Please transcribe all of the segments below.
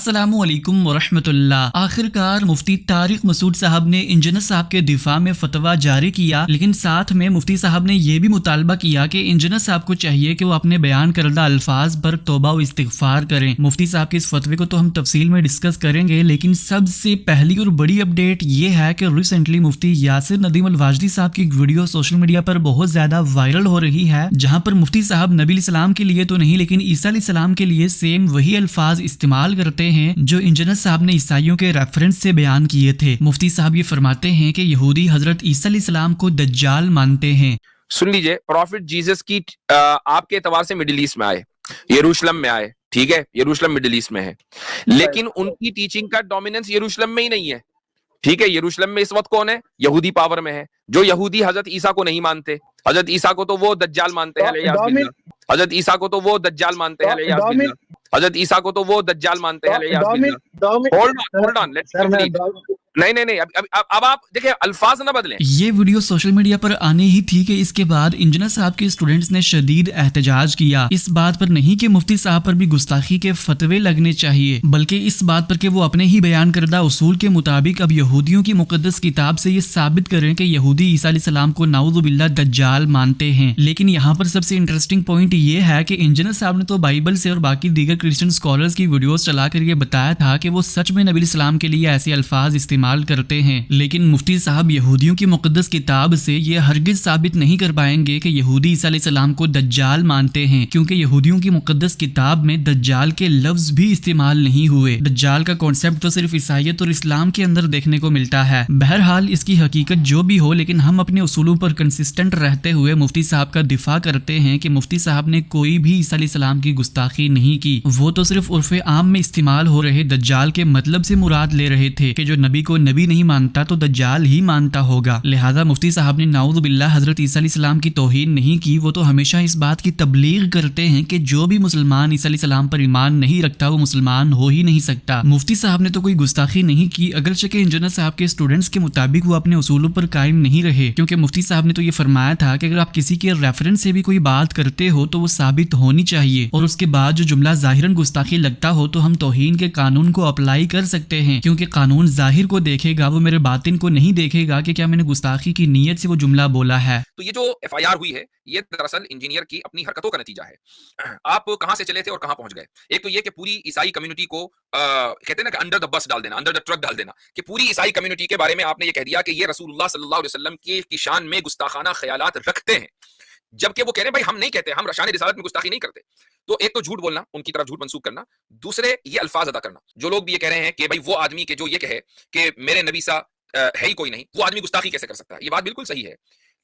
السلام علیکم ورحمۃ اللہ۔ آخر کار مفتی طارق مسعود صاحب نے انجینئر صاحب کے دفاع میں فتویٰ جاری کیا، لیکن ساتھ میں مفتی صاحب نے یہ بھی مطالبہ کیا کہ انجینئر صاحب کو چاہیے کہ وہ اپنے بیان کردہ الفاظ پر توبہ و استغفار کریں۔ مفتی صاحب کے اس فتوے کو تو ہم تفصیل میں ڈسکس کریں گے، لیکن سب سے پہلی اور بڑی اپڈیٹ یہ ہے کہ ریسنٹلی مفتی یاسر ندیم الواجدی صاحب کی ایک ویڈیو سوشل میڈیا پر بہت زیادہ وائرل ہو رہی ہے، جہاں پر مفتی صاحب نبی علیہ السلام کے لیے تو نہیں لیکن عیسیٰ علیہ السلام کے لیے سیم وہی الفاظ استعمال کرتے ہیں جو انجینئر صاحب نے عیسائیوں کے ریفرنس سے بیان کیے تھے۔ مفتی صاحب یہ فرماتے ہیں کہ یہودی حضرت عیسیٰ علیہ السلام کو دجال مانتے ہیں۔ سن لیجئے، پروفٹ جیزس کی آپ کے اعتبار سے مڈل ایسٹ میں آئے، یروشلم میں آئے، ٹھیک ہے، یروشلم مڈل ایسٹ میں ہے، لیکن ان کی ٹیچنگ کا ڈومیننس یروشلم میں ہی نہیں ہے، ٹھیک ہے۔ یروشلم میں اس وقت کون ہے؟ یہودی پاور میں ہے۔ جو یہودی حضرت عیسیٰ کو نہیں مانتے، حضرت عیسیٰ کو تو وہ دجال مانتے ہیں، حضرت عیسیٰ کو تو وہ دجال مانتے ہیں، حضرت عیسیٰ کو تو وہ دجال مانتے ہیں۔ نہیں اب آپ دیکھیں، الفاظ نہ بدلیں۔ یہ ویڈیو سوشل میڈیا پر آنے ہی تھی کہ اس کے بعد انجینئر صاحب کے اسٹوڈنٹس نے شدید احتجاج کیا، اس بات پر نہیں کہ مفتی صاحب پر بھی گستاخی کے فتوے لگنے چاہیے، بلکہ اس بات پر کہ وہ اپنے ہی بیان کردہ اصول کے مطابق اب یہودیوں کی مقدس کتاب سے یہ ثابت کریں کہ یہودی عیسیٰ علیہ السلام کو نعوذ باللہ دجال مانتے ہیں۔ لیکن یہاں پر سب سے انٹرسٹنگ پوائنٹ یہ ہے کہ انجینئر صاحب نے تو بائبل سے اور باقی دیگر کرسچن اسکالرز کی ویڈیوز چلا کر یہ بتایا تھا کہ وہ سچ میں نبی علیہ السلام کے لیے ایسے الفاظ استعمال کرتے ہیں، لیکن مفتی صاحب یہودیوں کی مقدس کتاب سے یہ ہرگز ثابت نہیں کر پائیں گے کہ یہودی عیسیٰ علیہ السلام کو دجال مانتے ہیں، کیونکہ یہودیوں کی مقدس کتاب میں دجال کے لفظ بھی استعمال نہیں ہوئے۔ دجال کا کانسیپٹ تو صرف عیسائیت اور اسلام کے اندر دیکھنے کو ملتا ہے۔ بہرحال اس کی حقیقت جو بھی ہو، لیکن ہم اپنے اصولوں پر کنسسٹنٹ رہتے ہوئے مفتی صاحب کا دفاع کرتے ہیں کہ مفتی صاحب نے کوئی بھی عیسیٰ علیہ السلام کی گستاخی نہیں کی، وہ تو صرف عرف عام میں استعمال ہو رہے دجال کے مطلب سے مراد لے رہے تھے کہ جو نبی کو نبی نہیں مانتا تو دجال ہی مانتا ہوگا۔ لہذا مفتی صاحب نے نعوذ باللہ حضرت عیسیٰ علیہ السلام کی توہین نہیں کی، وہ تو ہمیشہ اس بات کی تبلیغ کرتے ہیں کہ جو بھی مسلمان عیسیٰ علیہ السلام پر ایمان نہیں رکھتا وہ مسلمان ہو ہی نہیں سکتا۔ مفتی صاحب نے تو کوئی گستاخی نہیں کی، اگرچہ کہ انجینئر صاحب کے اسٹوڈنٹس کے مطابق وہ اپنے اصولوں پر قائم نہیں رہے، کیونکہ مفتی صاحب نے تو یہ فرمایا تھا کہ اگر آپ کسی کے ریفرنس سے بھی کوئی بات کرتے ہو تو وہ ثابت ہونی چاہیے، اور اس کے بعد جو جملہ ظاہراً گستاخی لگتا ہو تو ہم توہین کے قانون کو اپلائی کر سکتے ہیں، کیونکہ قانون ظاہر کو دیکھے گا، وہ میرے باطن کو نہیں دیکھے گا کہ کیا میں نے گستاخی کی نیت سے وہ جملہ بولا ہے۔ تو یہ جو ایف آئی آر ہوئی ہے یہ دراصل انجینئر کی اپنی حرکتوں کا نتیجہ ہے۔ آپ کہاں سے چلے تھے اور کہاں پہنچ گئے؟ ایک تو یہ کہ پوری عیسائی کمیونٹی کو کہتے ہیں نا کہ انڈر دا بس ڈال دینا، انڈر دا ٹرک ڈال دینا، کہ پوری عیسائی کمیونٹی کے بارے میں آپ نے یہ کہہ دیا کہ یہ رسول اللہ صلی اللہ علیہ وسلم کی شان میں گستاخانہ خیالات رکھتے ہیں، جبکہ وہ کہہ رہے ہیں بھائی ہم نہیں کہتے، ہم شان رسالت میں گستاخی نہیں کرتے۔ تو ایک تو جھوٹ بولنا، ان کی طرف جھوٹ منسوخ کرنا، دوسرے یہ الفاظ ادا کرنا۔ جو لوگ بھی یہ کہہ رہے ہیں کہ بھائی وہ آدمی کہ جو یہ کہے کہ میرے نبی سا ہے ہی کوئی نہیں، وہ آدمی گستاخی کیسے کر سکتا ہے؟ یہ بات بالکل صحیح ہے،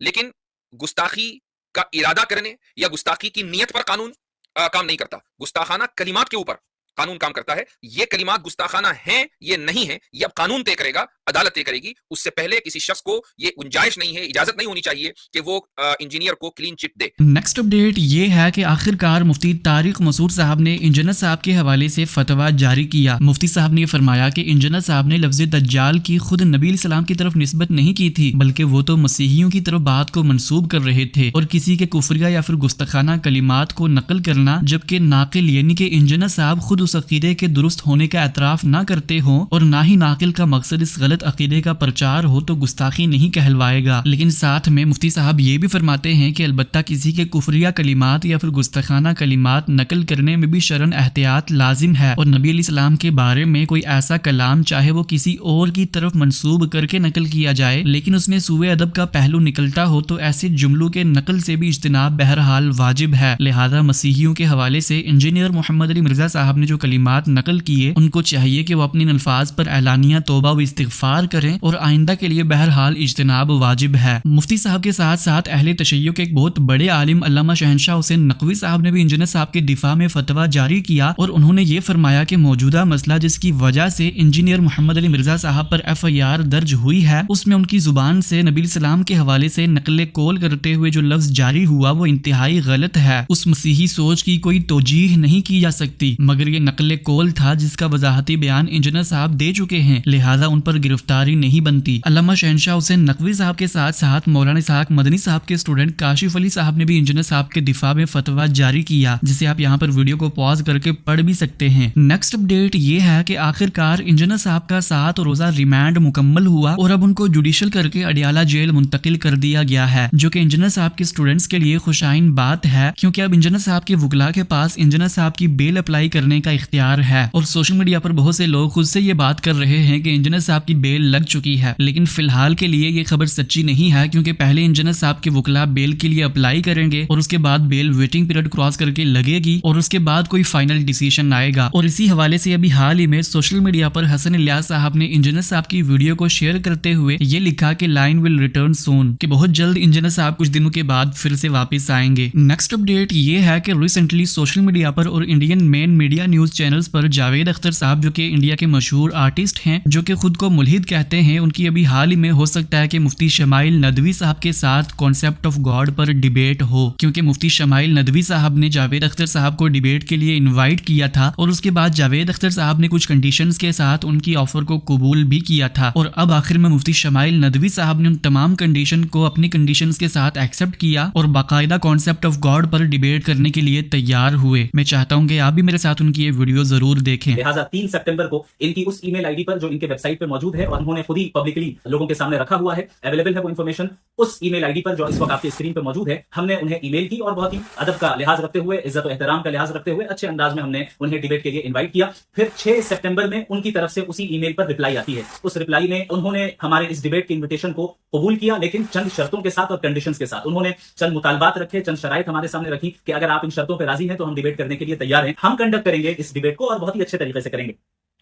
لیکن گستاخی کا ارادہ کرنے یا گستاخی کی نیت پر قانون کام نہیں کرتا، گستاخانہ کلمات کے اوپر قانون کام کرتا ہے۔ یہ کلمات گستاخانہ ہیں یہ نہیں ہیں، یہ اب قانون طے کرے گا، عدالت طے کرے گی۔ اس سے پہلے کسی شخص کو یہ گنجائش نہیں ہے، اجازت نہیں ہونی چاہیے کہ وہ انجینئر کو کلین چٹ دے۔ نیکسٹ اپڈیٹ یہ ہے کہ آخر کار مفتی طارق مسعود صاحب نے انجینئر صاحب کے حوالے سے فتویٰ جاری کیا۔ مفتی صاحب نے یہ فرمایا کہ انجینئر صاحب نے لفظ دجال کی خود نبی علیہ السلام کی طرف نسبت نہیں کی تھی، بلکہ وہ تو مسیحیوں کی طرف بات کو منسوب کر رہے تھے، اور کسی کے کفریہ یا پھر گستاخانہ کلمات کو نقل کرنا، جبکہ ناقل یعنی کہ انجینئر صاحب خود اس عقیدے کے درست ہونے کا اعتراف نہ کرتے ہوں اور نہ ہی ناقل کا مقصد اس غلط عقیدے کا پرچار ہو، تو گستاخی نہیں کہلوائے گا۔ لیکن ساتھ میں مفتی صاحب یہ بھی فرماتے ہیں کہ البتہ کسی کے کفریہ کلمات یا پھر گستاخانہ کلمات نقل کرنے میں بھی شرعاً احتیاط لازم ہے، اور نبی علیہ السلام کے بارے میں کوئی ایسا کلام چاہے وہ کسی اور کی طرف منسوب کر کے نقل کیا جائے لیکن اس میں سوء ادب کا پہلو نکلتا ہو تو ایسے جملوں کے نقل سے بھی اجتناب بہرحال واجب ہے۔ لہذا مسیحیوں کے حوالے سے انجینئر محمد علی مرزا صاحب نے جو کلمات نقل کیے ان کو چاہیے کہ وہ اپنے الفاظ پر اعلانیہ توبہ و استغفار کریں، اور آئندہ کے لیے بہرحال اجتناب واجب ہے۔ مفتی صاحب کے ساتھ ساتھ اہل تشیع کے ایک بہت بڑے عالم علامہ شہنشاہ حسین نقوی صاحب نے بھی انجینئر صاحب کے دفاع میں فتویٰ جاری کیا، اور انہوں نے یہ فرمایا کہ موجودہ مسئلہ جس کی وجہ سے انجینئر محمد علی مرزا صاحب پر ایف آئی آر درج ہوئی ہے، اس میں ان کی زبان سے نبی علیہ السلام کے حوالے سے نقل قول کرتے ہوئے جو لفظ جاری ہوا وہ انتہائی غلط ہے۔ اس مسیحی سوچ کی کوئی توجیح نہیں کی جا سکتی، مگر یہ نقل قول تھا جس کا وضاحتی بیان انجینئر صاحب دے چکے ہیں، لہٰذا ان پر گرفتاری نہیں بنتی۔ علامہ شہنشاہ حسین نقوی صاحب کے ساتھ ساتھ مولانا اسحاق مدنی صاحب کے اسٹوڈنٹ کاشف علی صاحب نے بھی انجینئر صاحب کے دفاع میں فتویٰ جاری کیا، جسے آپ یہاں پر ویڈیو کو پاز کر کے پڑھ بھی سکتے ہیں۔ نیکسٹ اپڈیٹ یہ ہے کہ آخر کار انجینئر صاحب کا 7 روزہ ریمانڈ مکمل ہوا اور اب ان کو جوڈیشل کر کے اڈیالہ جیل منتقل کر دیا گیا ہے، جو کہ انجینئر صاحب کے اسٹوڈنٹس کے لیے خوشائن بات ہے، کیونکہ اب انجینئر صاحب کے وکلاء کے پاس انجینئر صاحب کی بیل اپلائی کرنے کا اختیار ہے۔ اور سوشل میڈیا پر بہت سے لوگ خود سے یہ بات کر رہے ہیں کہ انجینئر صاحب کی بیل لگ چکی ہے، لیکن فی الحال کے لیے یہ خبر سچی نہیں ہے، کیونکہ پہلے انجینئر صاحب کے وکلاء بیل کے لیے اپلائی کریں گے اور اس کے بعد بیل ویٹنگ پیریڈ کراس کر کے لگے گی اور اس کے بعد کوئی فائنل ڈیسیژن آئے گا۔ اور اسی حوالے سے ابھی حال ہی میں سوشل میڈیا پر حسن الیاس صاحب نے انجینئر صاحب کی ویڈیو کو شیئر کرتے ہوئے یہ لکھا کہ لائن ول ریٹرن سون، کہ بہت جلد انجینئر صاحب کچھ دنوں کے بعد پھر سے واپس آئیں گے۔ نیکسٹ اپڈیٹ یہ ہے کہ ریسنٹلی سوشل میڈیا پر اور انڈین مین میڈیا نیوز چینلز پر جاوید اختر صاحب، جو کہ انڈیا کے مشہور آرٹسٹ ہیں، جو کہ خود کو ملحد کہتے ہیں، ان کی ابھی حال ہی میں ہو سکتا ہے کہ مفتی شمائل ندوی صاحب کے ساتھ کانسیپٹ آف گاڈ پر ڈیبیٹ ہو، کیونکہ مفتی شمائل ندوی صاحب نے جاوید اختر صاحب کو ڈیبیٹ کے لیے انوائٹ کیا تھا اور اس کے بعد جاوید اختر صاحب نے کچھ کنڈیشنز کے ساتھ ان کی آفر کو قبول بھی کیا تھا، اور اب آخر میں مفتی شمائل ندوی صاحب نے ان تمام کنڈیشن کو اپنی کنڈیشنز کے ساتھ ایکسپٹ کیا اور باقاعدہ کانسیپٹ آف گاڈ پر ڈیبیٹ کرنے کے لیے تیار ہوئے۔ میں چاہتا ہوں کہ آپ بھی میرے ساتھ ان کی یہ ویڈیو ضرور دیکھیں۔ لہٰذا 3 سپٹمبر کو ان کی اس ای میل آئی ڈی پر جو ان کے ویب سائٹ پہ موجود ہے اور انہوں نے خود ہی پبلکلی لوگوں کے سامنے رکھا ہوا ہے، اویلیبل ہے وہ information us E mile I D پر جو اس وقت آپ کی اسکرین پہ موجود ہے، ہم نے انہیں ای میل کی اور بہت ہی ادب کا لحاظ رکھتے ہوئے، عزت و احترام کا لحاظ رکھتے ہوئے اچھے انداز میں ہم نے انہیں ڈیبیٹ کے لیے انوائٹ کیا۔ پھر 6 سپٹمبر میں ان کی طرف سے اسی ای میل پر رپلائی آتی ہے، اس رپلائی میں انہوں نے ہمارے اس ڈیبیٹ کے انویٹیشن کو قبول کیا، لیکن چند شرطوں کے ساتھ اور کنڈیشنز کے ساتھ۔ انہوں نے چند مطالبات رکھے، چند شرائط ہمارے سامنے رکھی کہ اگر آپ ان شرطوں پہ راضی ہیں تو ہم ڈیبیٹ کرنے کے لیے تیار ہیں، ہم کنڈکٹ کریں گے اس ڈیبیٹ کو اور بہت ہی اچھے طریقے سے کریں گے۔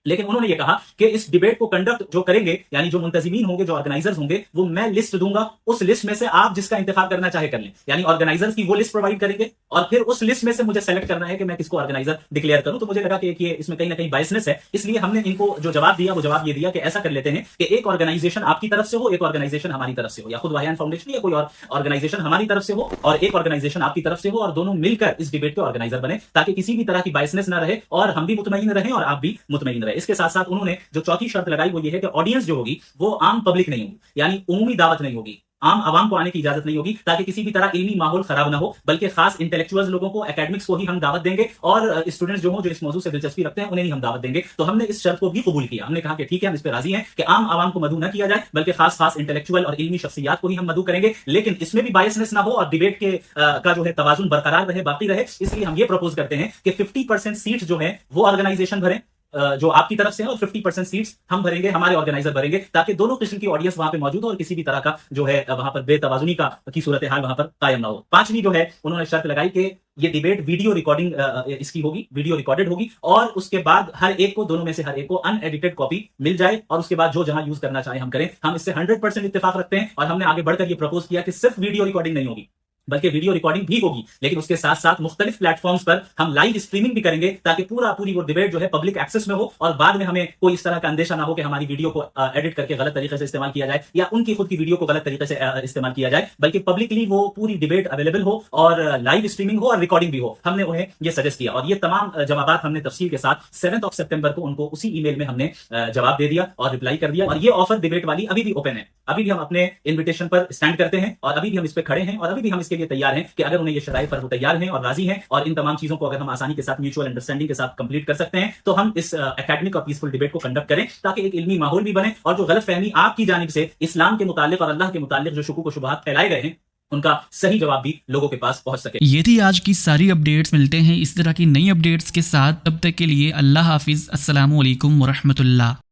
لیکن انہوں نے یہ کہا کہ اس ڈیبیٹ کو کنڈکٹ جو کریں گے، یعنی جو منتظمین ہوں گے، جو آرگنائزرز ہوں گے، وہ میں لسٹ دوں گا، اس لسٹ میں سے آپ جس کا انتخاب کرنا چاہے کر لیں، یعنی آرگنائزرز کی وہ لسٹ پرووائڈ کریں گے اور پھر اس لسٹ میں سے مجھے سلیکٹ کرنا ہے کہ میں کس کو آرگنائزر ڈکلیئر کروں۔ تو مجھے لگا کہ یہ اس میں کہیں نہ کہیں بائسنس ہے، اس لیے ہم نے ان کو جو جواب دیا وہ جواب یہ دیا کہ ایسا کر لیتے ہیں کہ ایک آرگنائزیشن آپ کی طرف سے ہو، ایک آرگنائزیشن ہماری طرف سے ہو، یا خود واہیان فاؤنڈیشن یا کوئی اور آرگنائزیشن ہماری طرف سے ہو اور ایک آرگنائزیشن آپ کی طرف سے ہو، اور دونوں مل کر اس ڈیبیٹ کے آرگنائزر بنے، تاکہ کسی بھی طرح کی بائسنس نہ رہے اور ہم بھی مطمئن رہیں اور آپ بھی مطمئن رہیں۔ اس کے ساتھ ساتھ انہوں نے جو چوتھی شرط لگائی وہ یہ ہے کہ آڈینس جو ہوگی وہ عام پبلک نہیں ہوگی، یعنی عمومی دعوت نہیں ہوگی، عام عوام کو آنے کی اجازت نہیں ہوگی، تاکہ کسی بھی طرح علمی ماحول خراب نہ ہو، بلکہ خاص انٹلیکچوئلز لوگوں کو، اکیڈمکس کو ہی ہم دعوت دیں گے، اور اسٹوڈنٹس جو ہوں جو اس موضوع سے دلچسپی رکھتے ہیں انہیں ہی ہم دعوت دیں گے۔ تو ہم نے اس شرط کو بھی قبول کیا، ہم نے کہا کہ ٹھیک ہے، ہم اس پہ راضی ہیں کہ عام عوام کو مدعو نہ کیا جائے، بلکہ خاص انٹلیکچوئل اور علمی شخصیات کو ہی ہم مدعو کریں گے، لیکن اس میں بھی بائسنس نہ ہو اور ڈیبیٹ کے کا جو ہے توازن برقرار رہے، باقی رہے۔ اس لیے ہم یہ پروپوز کرتے ہیں کہ 50% سیٹ جو ہیں وہ آرگنائزیشن بھریں جو آپ کی طرف سے ہے، اور 50% سیٹس ہم بھریں گے، ہمارے آرگنائزر بھریں گے، تاکہ دونوں قسم کی آڈینس وہاں پہ موجود ہو اور کسی بھی طرح کا جو ہے وہاں پر بے توازنی کی صورتحال وہاں پر قائم نہ ہو۔ 5ویں جو ہے انہوں نے شرط لگائی کہ یہ ڈیبیٹ ویڈیو ریکارڈنگ اس کی ہوگی، ویڈیو ریکارڈڈ ہوگی، اور اس کے بعد ہر ایک کو، دونوں میں سے ہر ایک کو ان ایڈیٹڈ کاپی مل جائے، اور اس کے بعد جو جہاں یوز کرنا چاہے ہم کریں۔ ہم اس سے 100% اتفاق رکھتے ہیں، اور ہم نے آگے بڑھ کر یہ پروپوز کیا کہ صرف ویڈیو ریکارڈنگ نہیں ہوگی، بلکہ ویڈیو ریکارڈنگ بھی ہوگی، لیکن اس کے ساتھ ساتھ مختلف پلیٹ فارمز پر ہم لائیو اسٹریمنگ بھی کریں گے، تاکہ پوری وہ ڈیبیٹ جو ہے پبلک ایکسس میں ہو، اور بعد میں ہمیں کوئی اس طرح کا اندیشہ نہ ہو کہ ہماری ویڈیو کو ایڈٹ کر کے غلط طریقے سے استعمال کیا جائے، یا ان کی خود کی ویڈیو کو غلط طریقے سے استعمال کیا جائے، بلکہ پبلکلی وہ پوری ڈیبیٹ اویلیبل ہو اور لائیو اسٹریمنگ ہو اور ریکارڈنگ بھی ہو۔ ہم نے انہیں یہ سجیسٹ کیا، اور یہ تمام جوابات ہم نے تفصیل کے ساتھ 7 سپٹمبر کو ان کو اسی ای میل میں ہم نے جواب دے دیا اور رپلائی کر دیا۔ اور یہ آفر ڈیبیٹ والی ابھی بھی اوپن ہے، ابھی بھی ہم اپنے انویٹیشن پر اسٹینڈ کرتے ہیں، اور ابھی بھی ہم اس پہ کھڑے ہیں، اور ابھی بھی ہم اس کے لیے تیار ہیں کہ اگر انہیں یہ شرائط پر وہ تیار ہیں اور راضی ہیں، اور ان تمام چیزوں کو اگر ہم آسانی کے ساتھ میوچول انڈرسٹینڈنگ کے ساتھ کمپلیٹ کر سکتے ہیں، تو ہم اس اکیڈمک اور پیسفل ڈیبیٹ کو کنڈکٹ کریں، تاکہ ایک علمی ماحول بھی بنے، اور جو غلط فہمی آپ کی جانب سے اسلام کے متعلق اور اللہ کے متعلق جو شکوک و شبہات پھیلائے گئے ہیں، ان کا صحیح جواب بھی لوگوں کے پاس پہنچ سکے۔ یہ تھی آج کی ساری اپڈیٹس، ملتے ہیں اس طرح کی نئی اپڈیٹس کے ساتھ، تب تک کے لیے اللہ حافظ، السلام علیکم ورحمۃ اللہ۔